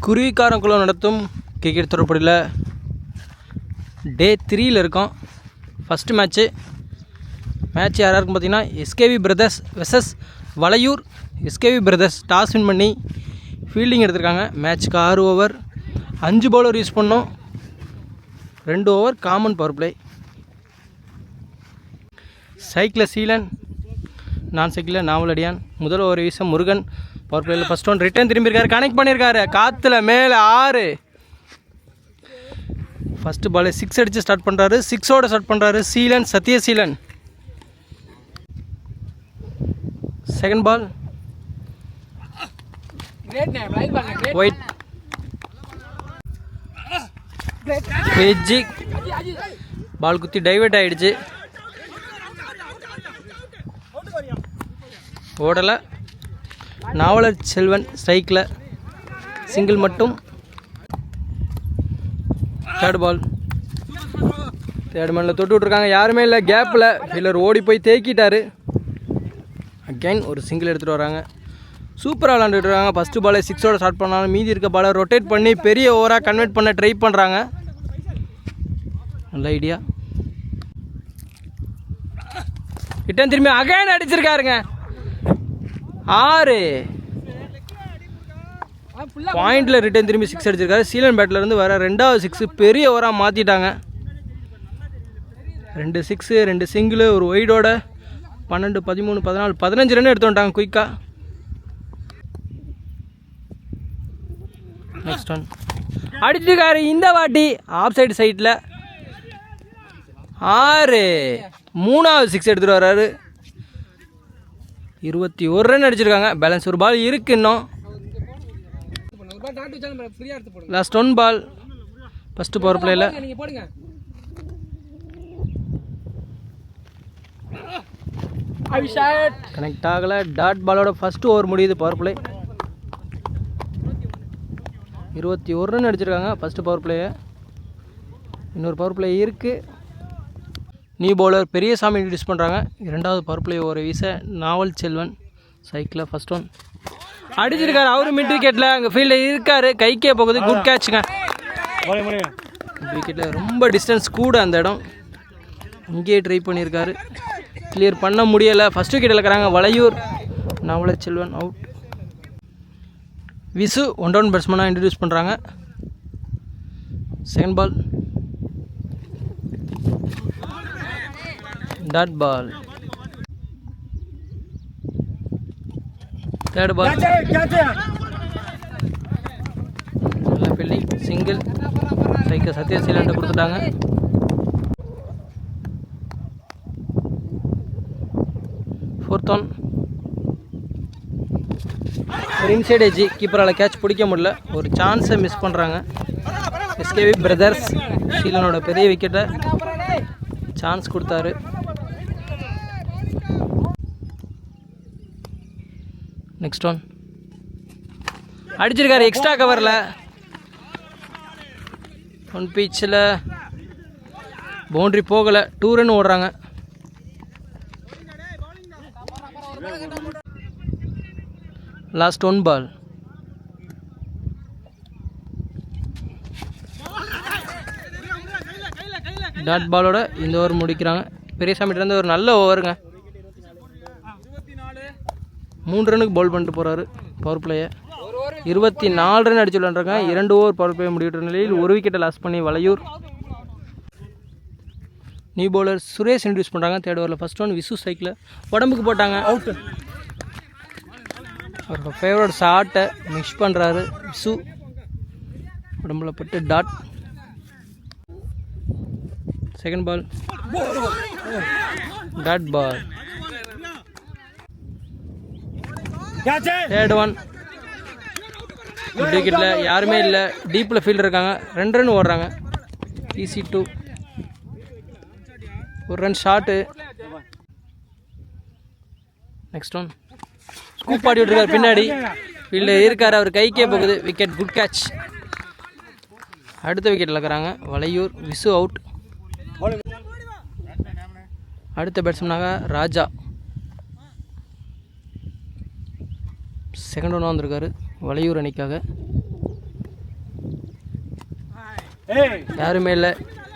குருவிக்காரங்குளம் நடத்தும் கிரிக்கெட் தொடர்படியில் டே 3ல் இருக்கோம். First match யாராக இருக்கும் பார்த்தீங்கன்னா SKV brothers versus Valaiyur. SKV brothers toss win பண்ணி ஃபீல்டிங் எடுத்திருக்காங்க. மேட்ச்க்கு 6 ஓவர், 5 பவுலர் யூஸ் பண்ணோம், 2 ஓவர் காமன் பவர் பிளே. சைக்கிளில் சீலன், நான் சைக்கிளில் நாவலடியான். முதல் ஓவர் வீச முருகன் பவர் பிளேயில் ஃபஸ்ட் ஒன் ரிட்டர்ன் திரும்பியிருக்காரு, கனெக்ட் பண்ணியிருக்காரு காற்றுல மேலே 6. ஃபஸ்ட்டு பால் 6 அடித்து ஸ்டார்ட் பண்ணுறாரு, 6ஓட ஸ்டார்ட் பண்ணுறாரு Seelan, Sathyaseelan. Second ball white edge ball குத்தி டைவர்ட் ஆகிடுச்சு, ஓடலை. நாவலர் செல்வன் ஸ்ட்ரைக்கில் சிங்கிள் மட்டும். தேர்ட் மேனில் தொட்டு விட்ருக்காங்க, யாருமே இல்லை. கேப்பில் ஃபீல்டர் ஓடி போய் தேக்கிட்டார். அகைன் ஒரு சிங்கிள் எடுத்துகிட்டு வராங்க. சூப்பராக விளாண்டுட்டு இருக்காங்க. ஃபஸ்ட்டு பாலை 6ஓட ஸ்டார்ட் பண்ணாலும் மீதி இருக்க பாலை ரொட்டேட் பண்ணி பெரிய ஓவராக கன்வெர்ட் பண்ண ட்ரை பண்ணுறாங்க. நல்ல ஐடியா. ரிட்டர்ன் திரும்பி அகைன் அடிச்சிருக்காருங்க 6. பாயிண்டில் ரிட்டர்ன் திரும்பி 6 அடிச்சிருக்காரு. சீலன் பேட்லேருந்து வர 2வது 6 பெரிய ஓவராக மாற்றிட்டாங்க. 2 6, 2 சிங்கிள், ஒரு ஒய்டோட 12, 13, 14, 15 ரன் எடுத்து வந்துட்டாங்க குயிக்காக. நெக்ஸ்ட் ஒன் அடிச்சிருக்காரு, இந்த வாட்டி ஆஃப் சைடு சைட்டில் 6. 3வது 6 எடுத்துகிட்டு வர்றாரு. 21 ரன் அடிச்சிருக்காங்க. பேலன்ஸ் ஒரு பால் இருக்கு இன்னும். லாஸ்ட் 1 பால் ஃபஸ்ட்டு பவர் பிளேயில். கனெக்ட் ஆகலை. டாட் பாலோட ஃபஸ்ட்டு ஓவர் முடியுது பவர் பிளே. 21 ரன் அடிச்சிருக்காங்க ஃபஸ்ட்டு பவர் பிளேயை. இன்னொரு பவர் பிளே இருக்குது. நியூ பவுலர் பெரியசாமி இன்ட்ரடியூஸ் பண்ணுறாங்க. 2வது பவர் பிளே ஓவர் வீச நாவல் செல்வன் சைக்கிளில் ஃபஸ்ட் ஒன் அடிச்சிருக்காரு. அவரு மிட் விக்கெட்டில் அங்கே ஃபீல்டில் இருக்கார், கைக்கே போகுது. குட் கேட்சுங்க. விக்கெட்டில் ரொம்ப டிஸ்டன்ஸ் கூட அந்த இடம், இங்கேயே ட்ரை பண்ணியிருக்காரு, கிளியர் பண்ண முடியலை. ஃபஸ்ட் விக்கெட்டில் இருக்கிறாங்க வளையூர். நாவலர் செல்வன் அவுட். விசு 1 டவுன் பேட்ஸ்மேனாக இன்ட்ரடியூஸ் பண்ணுறாங்க. Second ball dot ball. Third ball நல்ல ஃபீல்டிங், சிங்கிள். சைக்கிள் சத்யசீலன் கொடுத்துட்டாங்க. ஃபோர்த் ஒன் ஒரு இன்சைட் எஜ்ஜி, கீப்பரால் கேட்ச் பிடிக்க முடியல. ஒரு சான்ஸை மிஸ் பண்ணுறாங்க எஸ்கேவி பிரதர்ஸ். சீலனோட பெரிய விக்கெட்டை சான்ஸ் கொடுத்தாரு. நெக்ஸ்ட் ஒன் அடிச்சிருக்காரு எக்ஸ்ட்ரா கவரில். 1 பீச்சில் பவுண்ட்ரி போகலை, 2 ரன் ஓடுறாங்க. லாஸ்ட் 1 பால் டாட் பாலோட இந்த ஓவர் முடிக்கிறாங்க. பெரியசாமிகிட்ட இருந்து ஒரு நல்ல ஓவருங்க. 3 ரனுக்கு பவுல் பண்ணிட்டு போகிறாரு பவர் பிளேயை. 24 ரன் அடிச்சு விளாண்டுறாங்க. 2 ஓவர் பவர் பிளே முடிவிட்ட நிலையில் 1 விக்கெட்டை லாஸ் பண்ணி வளையூர். நியூ பவுலர் சுரேஷ் இன்ட்ரடியூஸ் பண்ணுறாங்க. தேர்ட் ஓவரில் ஃபஸ்ட் ஒன் விசு சைக்கில் உடம்புக்கு போட்டாங்க, அவுட்டு. அவரோட ஃபேவரட் ஷாட்டை மிஸ் பண்ணுறாரு விசு, உடம்புல பட்டு dot. Second ball dot ball. Third one good விக்கெட்டில், யாருமே இல்லை. டீப்பில் ஃபீல்டர் இருக்காங்க. 2 ரன் ஓடுறாங்க. Easy 2. 1 run shot. Next one scoop ஆடி விட்டுருக்காரு பின்னாடி, ஃபீல்டர் இருக்கார், அவர் கைக்கே போகுது. Wicket, good catch. அடுத்த விக்கெட்டில் இருக்கிறாங்க வளையூர். விசு அவுட். அடுத்த பேட்ஸ்மேனாக ராஜா. செகண்ட் ஒன்று வந்திருக்காரு வளையூர் அணிக்காக. யாருமே இல்லை.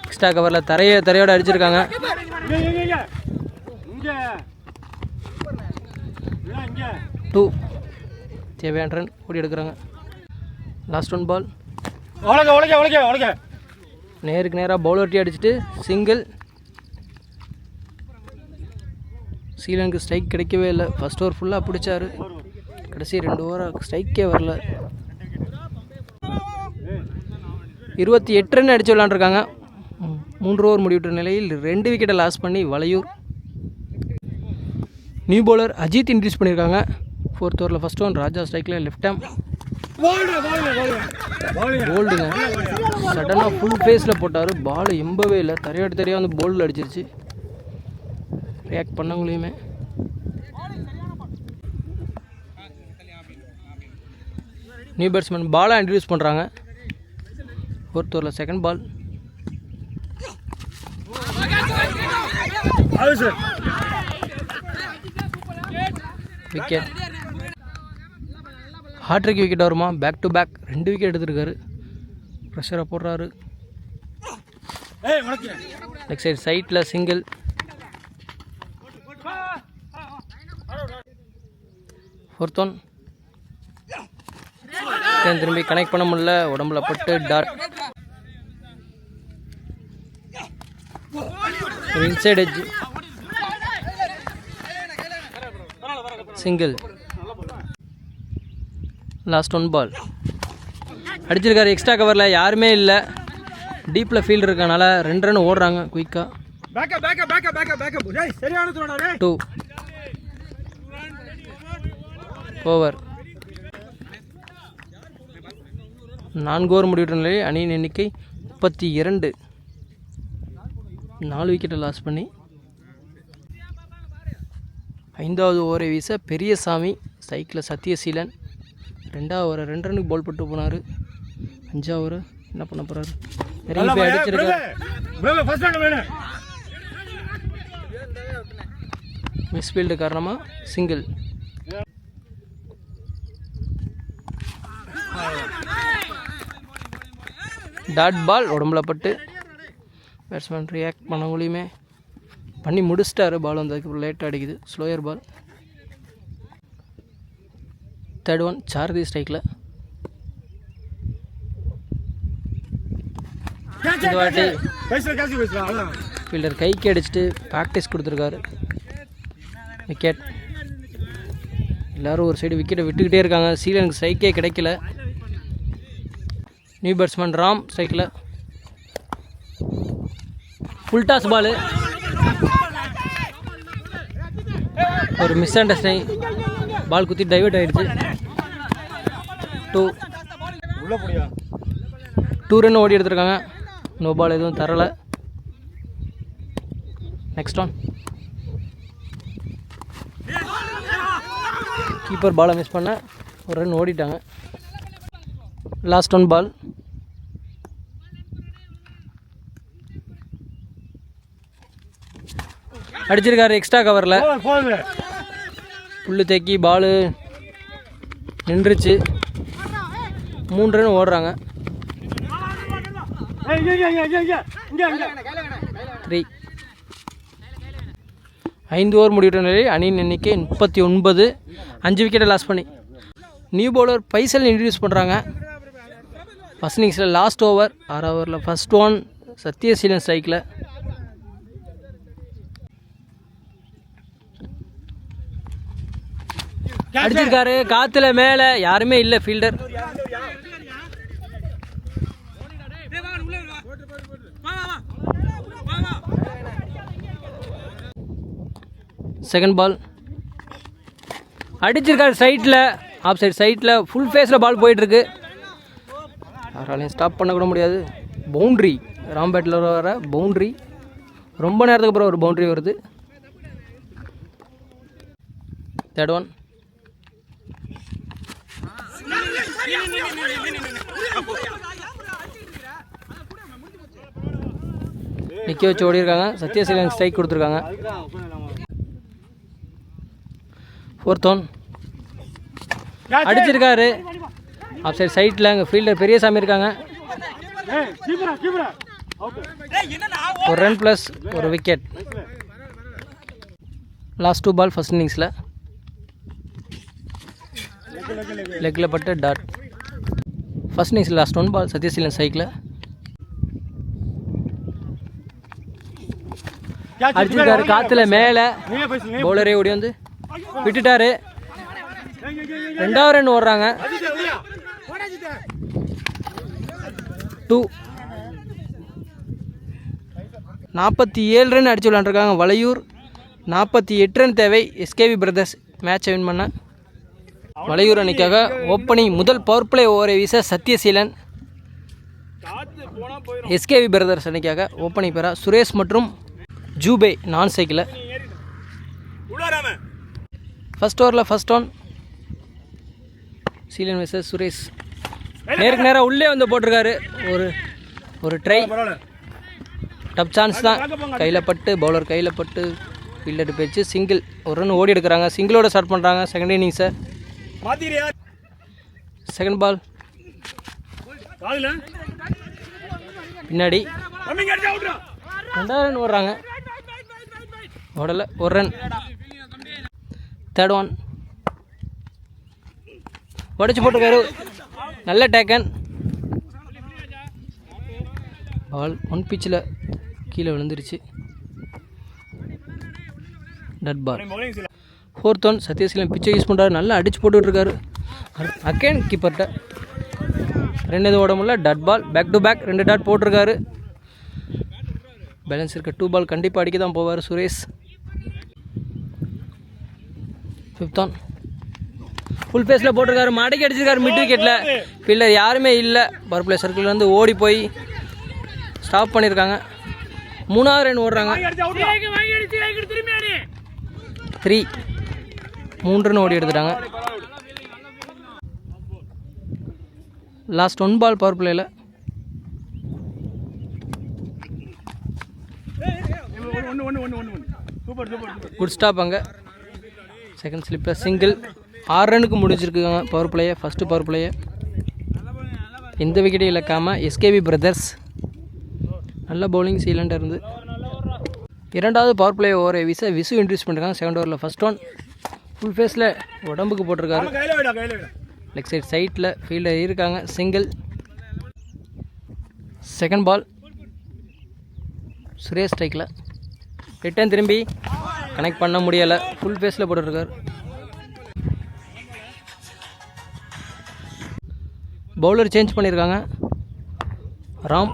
எக்ஸ்ட்ரா கவரில் தரையோடு அடிச்சிருக்காங்க. 2 தேவையான ரன் ஓடி எடுக்கிறாங்க. லாஸ்ட் 1 பால். நேருக்கு நேராக பவுலர்ட்டி அடிச்சுட்டு சிங்கிள். சீலனுக்கு ஸ்ட்ரைக் கிடைக்கவே இல்லை. ஃபர்ஸ்ட் ஓவர் ஃபுல்லாக பிடிச்சாரு, கடைசி 2 ஓவராக ஸ்ட்ரைக்கே வரல. 28 ரன் அடித்து விளாண்டுருக்காங்க. 3 ஓவர் முடிவிட்ட நிலையில் 2 விக்கெட்டை லாஸ் பண்ணி வளையூர். நியூ பவுலர் அஜித் இன்ட்ரடியூஸ் பண்ணியிருக்காங்க. 4th ஓவரில் ஃபர்ஸ்ட் ஒன் ராஜா ஸ்ட்ரைக்கில் லெஃப்ட் ஹேம் போல்டுங்க. சடனாக ஃபுல் ஃபேஸில் போட்டார். பால் எம்பவே இல்லை, தெரியாக வந்து போல்டில் அடிச்சிருச்சு. ரியாக்ட் பண்ணவங்களையுமே நியூ பேட்ஸ்மேன் பாலை இன்ட்ரடியூஸ் பண்ணுறாங்க. 4th ஓவரில் second ball. Wicket. Hat trick wicket வருமா? பேக் டு பேக் 2 விக்கெட் எடுத்துருக்காரு. ப்ரெஷரை போடுறாரு. லெக் சைடு சைட்டில் சிங்கிள். Fourth one. திரும்பி கனெக்ட் பண்ண முடியல, உடம்புல பட்டு dot. Inside edge single. Last 1 ball. அடிச்சிருக்காரு எக்ஸ்ட்ரா கவரில், யாருமே இல்லை. டீப்பில் ஃபீல்டு இருக்கனால 2 ரன் ஓடுறாங்க குயிக்காக. 2 ஓவர். 4 ஓவர் முடிவிட்ட நிலையில் அணியின் எண்ணிக்கை 32. 4 விக்கெட்டை லாஸ் பண்ணி 5வது ஓவரை வீச பெரியசாமி சைக்கிளில் சத்யசீலன். 2வது ஓவரை 2 ரன்னுக்கு பால் போட்டு போனார். 5வது ஓவர் என்ன பண்ண போகிறாரு? நிறைய போய் அடிச்சிருக்காரு. மிஸ்ஃபீல்டு காரணமாக சிங்கிள். டாட் பால் உடம்புல பட்டு பேட்ஸ்மேன் ரியாக்ட் பண்ணவங்களையுமே பண்ணி முடிச்சிட்டாரு. பால் வந்ததுக்கு லேட்டாக அடிக்குது. ஸ்லோயர் பால். 3rd ஒன் சாரதி ஸ்ட்ரைக்கில். இந்த வாட்டி ஃபீல்டர் கைக்கு அடிச்சுட்டு ப்ராக்டிஸ் கொடுத்துருக்காரு. விக்கெட். எல்லோரும் ஒரு சைடு விக்கெட்டை விட்டுக்கிட்டே இருக்காங்க. சீலனுக்கு ஸ்ட்ரைக்கே கிடைக்கல. நியூ பேட்ஸ்மேன் ராம் ஸ்ட்ரைக்கில். Full toss ball. ஒரு மிஸ் அண்டர்ஸ்டாண்டிங், பால் குத்தி டைவர்ட் ஆகிடுச்சு. 2 ரன் ஓடி எடுத்துருக்காங்க. நோ பால் எதுவும் தரலை. Next one. கீப்பர் பாலை மிஸ் பண்ண 1 ரன் ஓடிட்டாங்க. Last 1 ball. அடிச்சிருக்காரு எக்ஸ்ட்ரா கவரில். புல்லு தேக்கி பாலு நின்றுச்சு. 3 ரன் ஓடுறாங்க. 3. 5 ஓவர் முடிவிட்ட நிலையில் அணியின் எண்ணிக்கை 39. 5 விக்கெட்டை லாஸ் பண்ணி நியூ பவுலர் பைசல் இன்ட்ரடியூஸ் பண்ணுறாங்க. ஃபர்ஸ்ட் இன்னிங்ஸில் லாஸ்ட் ஓவர் 6 ஓவரில் ஃபர்ஸ்ட் ஒன் சத்யசீலன் ஸ்ட்ரைக்கில். அடிச்சிருக்காரு காத்துல மேலே, யாருமே இல்லை ஃபீல்டர். Second ball. அடிச்சிருக்காரு சைட்டில், ஆஃப் சைட் சைட்டில் ஃபுல் ஃபேஸில் பால் போயிட்டுருக்கு. யாராலையும் ஸ்டாப் பண்ணக்கூட முடியாது. பவுண்ட்ரி, ராம்பேட்டில் வர பவுண்ட்ரி. ரொம்ப நேரத்துக்கு அப்புறம் ஒரு பவுண்ட்ரி வருது. 3rd one. நிற்க வச்சு ஓடிருக்காங்க. சத்யசீலன் ஸ்ட்ரைக் கொடுத்துருக்காங்க. 4th one. அடிச்சிருக்காரு ஆஃப் சைட் சைட்டில். அங்கே ஃபீல்டர் பெரியசாமி இருக்காங்க. ஒரு ரன் ப்ளஸ் ஒரு விக்கெட். லாஸ்ட் 2 பால் ஃபர்ஸ்ட் இன்னிங்ஸில் லெக்கில் பட்டு டாட். ஃபர்ஸ்ட் இன்னிங்ஸில் லாஸ்ட் 1 பால் சத்யசீலன் சைக்கில் அடிச்சிருக்காரு காற்றுல மேலே. பவுலரே ஓடி வந்து விட்டுட்டாரு. 2வது ரன் ஓடுறாங்க. 2 47 ரன் அடிச்சு விளாண்டுருக்காங்க வளையூர். 48 ரன் தேவை எஸ்கேவி பிரதர்ஸ் மேட்சை வின் பண்ண. வளையூர் அணிக்காக ஓப்பனிங் முதல் பவர் பிளே ஓவரை வீச சத்யசீலன். எஸ்கேவி பிரதர்ஸ் அணிக்காக ஓப்பனிங் பெற சுரேஷ் மற்றும் ஜூபே நான் சைக்கிள். ஃபர்ஸ்ட் ஓவரில் first one Seelan versus Suresh. நேருக்கு நேராக உள்ளே வந்து போட்டிருக்காரு. ஒரு ட்ரை டப் சான்ஸ் தான். கையில் பட்டு பவுலர் கையில் பட்டு ஃபீல்டர் போயிடுச்சு. சிங்கிள். ஒரு ரன் ஓடி எடுக்கிறாங்க. சிங்கிளோட ஸ்டார்ட் பண்ணுறாங்க செகண்ட் இன்னிங்ஸை. செகண்ட் பால் பின்னாடி 2வது ரன் ஓடுறாங்க. ஓடலை. ஒரு ரன். தேர்ட் ஒன் உடச்சி போட்டிருக்காரு. நல்ல டேக்கன். பால் 1 பிச்சில் கீழே விழுந்துருச்சு. டட் பால். 4th ஒன் சத்யசீலன் பிச்சை யூஸ் பண்ணுறாரு. நல்லா அடிச்சு போட்டுட்ருக்காரு. அகேன் கீப்பர்கிட்ட 2 ஓட முடியல. டட் பால். பேக் டு பேக் 2 டாட் போட்டிருக்காரு. பேலன்ஸ் இருக்க 2 பால் கண்டிப்பாக அடிக்க தான் போவார் சுரேஷ். 5th ஒன் ஃபுல் பேஸில் போட்டிருக்காரு. மடக்கி அடிச்சிருக்காரு மிட் விக்கெட்டில். ஃபீல்டர் யாருமே இல்லை. பவர் பிளே சர்க்கிள் வந்து ஓடி போய் ஸ்டாப் பண்ணியிருக்காங்க. 3வது ரன் ஓடுறாங்க. 3 ரன் ஓடி எடுத்துட்டாங்க. லாஸ்ட் 1 பால் பவர் பிளேயில். Good stop. அங்கே செகண்ட் ஸ்லிப்பில் சிங்கிள். 6 ரனுக்கு முடிச்சிருக்காங்க பவர் பிளேயை. ஃபஸ்ட்டு பவர் பிளேயை எந்த விக்கெட்டையும் இழக்காமல் எஸ்கேவி பிரதர்ஸ். நல்ல பவுலிங் சீலண்டாக இருந்து 2வது பவர் பிளே ஓவரை விசு இன்ட்ரடியூஸ் பண்ணிருக்காங்க. செகண்ட் ஓவரில் ஃபஸ்ட் ஒன் ஃபுல் ஃபேஸில் உடம்புக்கு போட்டிருக்காரு. லெக் சைட்டில் ஃபீல்டர் இருக்காங்க. சிங்கிள். செகண்ட் பால் சுரேஷ் ஸ்ட்ரைக்கில். ரிட்டர்ன் திரும்பி கனெக்ட் பண்ண முடியலை. ஃபுல் ஃபேஸில் போட்டுருக்காரு. பவுலர் சேஞ்ச் பண்ணியிருக்காங்க. ராம்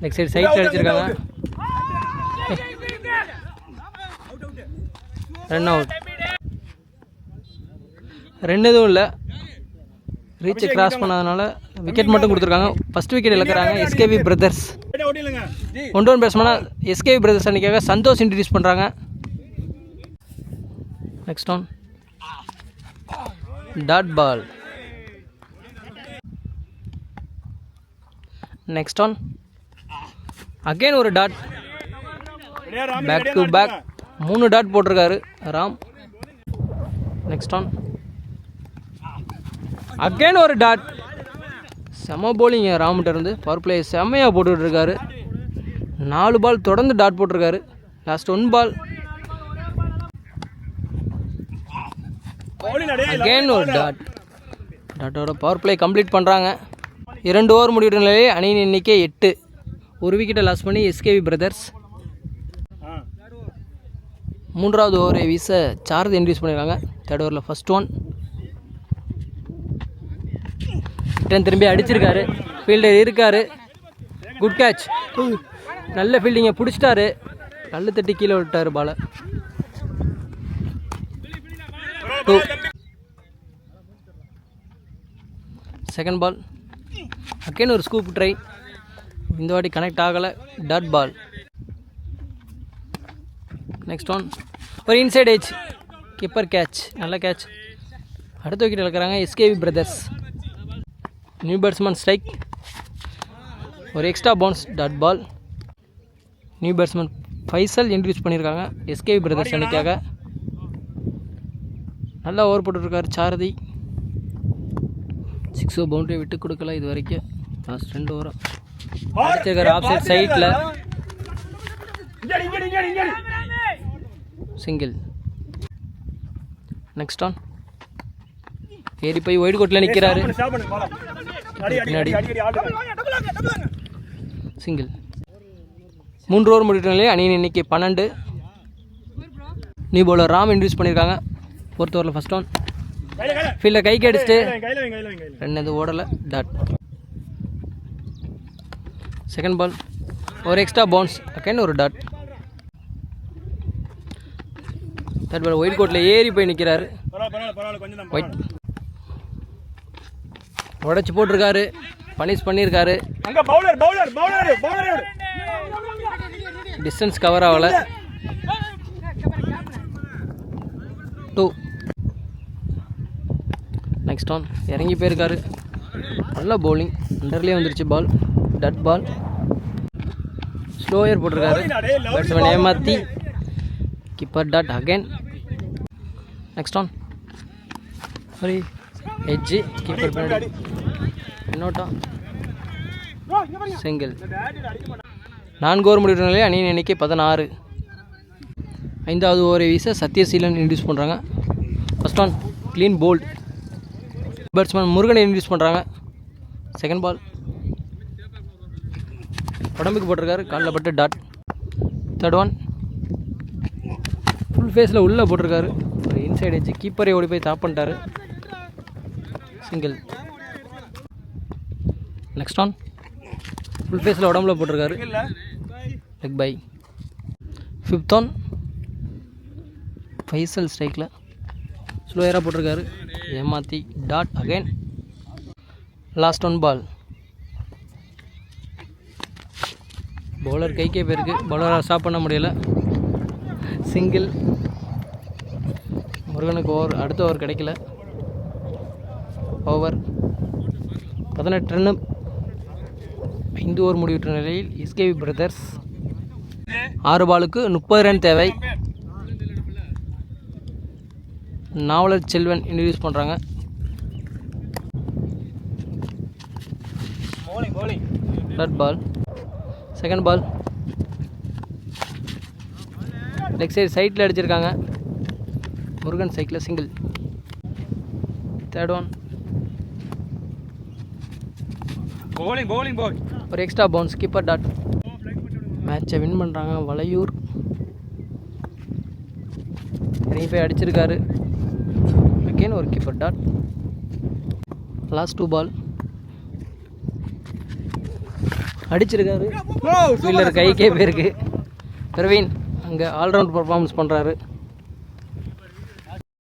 லெக் சைடில் அடிச்சிருக்காங்க. Run out. 2 எதுவும் இல்லை. ரீச்சை கிராஸ் பண்ணாதனால விக்கெட் மட்டும் கொடுத்துருக்காங்க. ஃபஸ்ட் விக்கெட் இழக்கிறாங்க எஸ்கேவி பிரதர்ஸ். 1 பேட்ஸ்மேனாக எஸ்கேவி பிரதர்ஸ் அன்றைக்காக சந்தோஷ் இன்ட்ரடியூஸ் பண்ணுறாங்க. Next one dot ball. Next one again ஒரு dot. Back to back 3 dot போட்டிருக்காரு ராம். நெக்ஸ்ட் ஒன் அகெயின் ஒரு டாட். செம்ம போலிங் ராம்கிட்ட இருந்து. பவர் பிளே செம்மையாக போட்டுட்ருக்காரு. 4 பால் தொடர்ந்து டாட் போட்டிருக்காரு. லாஸ்ட் 1 பால் அகெயின் ஒரு டாட். டாட்டோட பவர் பிளே கம்ப்ளீட் பண்ணுறாங்க. 2 ஓவர் முடிவுற நிலையில் அணியின் எண்ணிக்கை 8. 1 விக்கெட்டை லாஸ் பண்ணி எஸ்கேவி பிரதர்ஸ். 3வது ஓவரை வீச சார்ஜ் இன்ட்ரடியூஸ் பண்ணியிருக்காங்க. 3rd ஓவரில் ஃபஸ்ட் ஒன் ரிட்டர்ன் திரும்பி அடிச்சிருக்காரு. ஃபீல்டர் இருக்கார். Good catch. நல்ல ஃபீல்டிங்கை பிடிச்சிட்டாரு. நல்ல தட்டி கீழே விட்டார் பாலை. 2. செகண்ட் பால் அகெயின் ஒரு ஸ்கூப் ட்ரை. இந்த வாட்டி கனெக்ட் ஆகலை. Dot ball. நெக்ஸ்ட் ஒன் ஒரு இன்சைட் ஏஜ். Keeper catch. நல்ல கேட்ச். அடுத்த விக்கெட் இழக்கிறாங்க SKV brothers. New batsman strike. ஒரு extra bounce. Dot ball. New batsman Faisal introduce பண்ணியிருக்காங்க எஸ்கேவி பிரதர்ஸ் அணிக்காக. நல்லா ஓவர் போட்டுருக்காரு சாரதி. 6 பவுண்டரி விட்டு கொடுக்கல இது வரைக்கும். லாஸ்ட் 2 ஓவரம் அடிச்சிருக்காரு ஆஃப் சைட் சைட்டில். சிங்கிள். நெக்ஸ்ட் ஆன் ஏறி போய் ஒயிட் கோட்டில் நிற்கிறாரு. பின்னாடி சிங்கிள். 3 ஓவர் முடிக்கிற நிலையில் அணியின் எண்ணிக்கை 12. நியூ பவுலர் ராம் இன்ட்ரடியூஸ் பண்ணியிருக்காங்க. 4th ஓவரில் ஃபர்ஸ்ட் ஆன். ஃபீல்டை கைக்கு அடிச்சுட்டு 2 ஓடலை. டாட். செகண்ட் பால் ஒரு எக்ஸ்ட்ரா பவுன்ஸ். அகைன் ஒரு டாட். தேர்ட் பால் ஒயிட் கோட்டில் ஏறி போய் நிற்கிறாரு. ஒயிட் உடச்சி போட்டிருக்காரு. பனிஷ் பண்ணியிருக்காரு. டிஸ்டன்ஸ் கவர் ஆகலை. 2. நெக்ஸ்ட் ஆன் இறங்கி போயிருக்காரு. நல்ல பவுலிங். அண்டர்லேயே வந்துருச்சு பால். டட் பால். ஸ்லோயர் போட்டிருக்காரு. பேட்ஸ்மேன் ஏமாற்றி. Keeper dot again. Next on ஒரு எட்ஜு. கீப்பர் பின்னாடி இன்னோட்டா. சிங்கிள். 4 ஓவர் முடிவுற நிலையில் அணியின் எண்ணிக்கை 16. 5வது ஓவரை வீச சத்யசீலன் இன்ட்ரடியூஸ் பண்ணுறாங்க. First on clean bolt. Batsman முருகனை இன்ட்ரடியூஸ் பண்ணுறாங்க. செகண்ட் பால் உடம்புக்கு போட்டிருக்காரு. காலில் பட்டு டாட். தேர்ட் ஒன் ஃபுல் ஃபேஸில் உள்ளே போட்டிருக்காரு. ஒரு இன்சைட் எட்ஜ். கீப்பரை ஓடி போய் தாப் பண்ணிட்டாரு. சிங்கிள். நெக்ஸ்ட் ஆன் ஃபுல் ஃபேஸில் உடம்புல போட்டிருக்காரு. Leg by. 5th on Faisal ஸ்ட்ரைக்கில் ஸ்லோயராக போட்டிருக்காரு. ஏமாற்றி dot again. Last one ball. Bowler கைக்கே போயிருக்கு. பவுலராக ஸ்டாப் பண்ண முடியலை. சிங்கிள். முருகனுக்கு ஓவர். அடுத்த ஓவர் கிடைக்கல. Over 18 run. 5 ஓவர் முடிவுற்ற நிலையில் எஸ்கேவி பிரதர்ஸ் 6 பாலுக்கு 30 ரன் தேவை. நாவலர் செல்வன் இன்ட்ரடியூஸ் பண்ணுறாங்க. Dot ball. Second ball leg side சைட்டில் அடிச்சிருக்காங்க. Murugan cycle. Single. Third one ஒரு எக்ஸ்ட்ரா பவுன்ஸ். Keeper dot. மேட்சை வின் பண்ணுறாங்க வளையூர். இறங்கி போய் அடிச்சிருக்காரு. அகெயின் ஒரு கீப்பர் டாட். லாஸ்ட் 2 பால் அடிச்சிருக்காரு. ஃபீல்டர் கைக்கே போயிருக்கு. பிரவீன் அங்கே ஆல்ரவுண்ட் பர்ஃபார்மன்ஸ் பண்ணுறாரு.